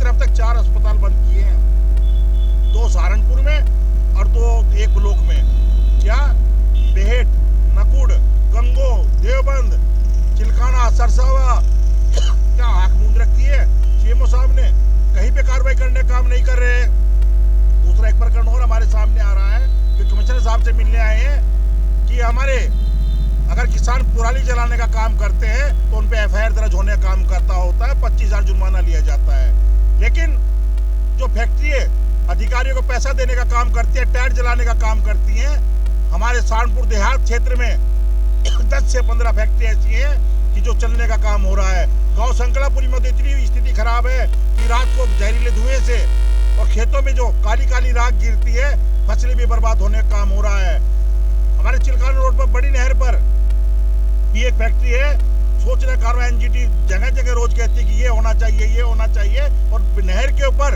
लेकिन अब तक 4 अस्पताल बंद किए हैं, 2 सहारनपुर में और 2 एक ब्लॉक में। क्या बेहेट, नकुड़, गंगो, देवबंद, चिलखाना, सरसावा क्या आंख मूंद रखी है सीएमओ साहब ने? कहीं पे कार्रवाई करने का काम नहीं कर रहे। दूसरा एक प्रकरण और हमारे सामने आ रहा है कि कमिश्नर साहब से मिलने आए हैं कि हमारे अगर किसान पुराली जलाने का काम करते हैं तो उन पे एफआईआर दर्ज होने का काम करता होता है, 25,000 जुर्माना लिया जाता है। लेकिन जो फैक्ट्री अधिकारियों को पैसा देने का काम करती है, टायर जलाने का काम करती हैं, हमारे सहारनपुर देहात क्षेत्र में 10 से 15 फैक्ट्री ऐसी हैं कि जो चलने का काम हो रहा है। गांव संकलापुरी में तो इतनी स्थिति खराब है कि रात को जहरीले धुएं से और खेतों में जो काली काली राख गिरती है, फसलें भी बर्बाद होने का काम हो रहा है। हमारे चिलखाना रोड पर बड़ी नहर पर भी एक फैक्ट्री है, सोच रहे कार्रवाई एनजीटी जगह जगह रोज कहती है कि ये होना चाहिए, ये होना चाहिए, और नहर के ऊपर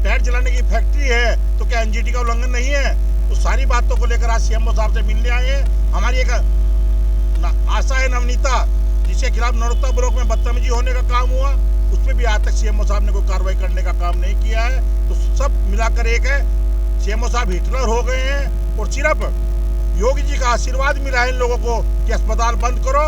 टायर जलाने की फैक्ट्री है तो क्या एनजीटी का उल्लंघन नहीं है? तो सारी बातों को लेकर आज सीएमओ साहब से मिलने आए हैं। हमारी एक आशा है नवनीता, जिसके खिलाफ नरोत्ता ब्लॉक में बदतमीजी होने का काम हुआ, उस पर भी आज तक सीएमओ साहब ने कोई कार्रवाई करने का काम नहीं किया है। तो सब मिलाकर एक है, सीएमओ साहब हिटलर हो गए हैं और सिर्फ योगी जी का आशीर्वाद मिला है इन लोगों को कि अस्पताल बंद करो,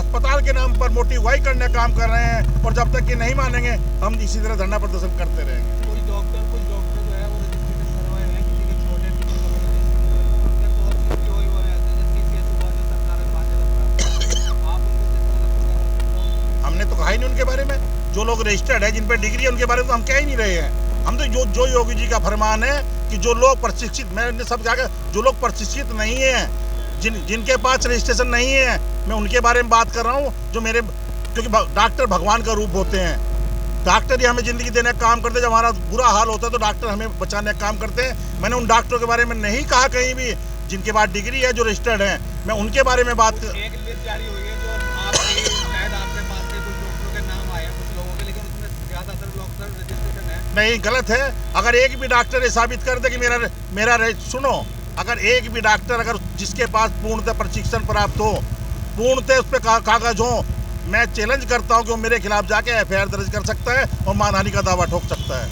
अस्पताल के नाम पर मोटिवाई करने का काम कर रहे हैं। और जब तक ये नहीं मानेंगे हम इसी तरह धरना प्रदर्शन करते रहेंगे। कुछ डॉक्टर जो है वो रजिस्ट्रेशन करवाए हैं किसी के छोटे हमने तो कहा ही नहीं उनके बारे में। जो लोग रजिस्टर्ड है, जिन पर डिग्री है, उनके बारे में तो हम कह ही नहीं रहे हैं। हम तो जो योगी जी का फरमान है कि जो लोग प्रशिक्षित, मैंने सब जाकर जो लोग प्रशिक्षित नहीं हैं, जिनके पास रजिस्ट्रेशन नहीं है, मैं उनके बारे में बात कर रहा हूँ। जो मेरे, क्योंकि डॉक्टर भगवान का रूप होते हैं, डॉक्टर ही हमें ज़िंदगी देने का काम करते हैं। जब हमारा बुरा हाल होता है तो डॉक्टर हमें बचाने का काम करते हैं। मैंने उन डॉक्टरों के बारे में नहीं कहा कहीं भी जिनके पास डिग्री है, जो रजिस्टर्ड हैं, मैं उनके बारे में बात कर। एक लिस्ट जारी हुई है जो आपके शायद आपके पास से कुछ डॉक्टरों के नाम आए हैं कुछ लोगों के, लेकिन उसमें ज़्यादातर डॉक्टर रजिस्ट्रेशन है। नहीं, गलत है। अगर एक भी डॉक्टर ये साबित कर दे कि मेरा सुनो, अगर एक भी डॉक्टर अगर जिसके पास पूर्णतः प्रशिक्षण प्राप्त हो, पूर्णतः उस पर कागज हो, मैं चैलेंज करता हूं कि वो मेरे खिलाफ जाके एफआईआर दर्ज कर सकता है और मानहानि का दावा ठोक सकता है।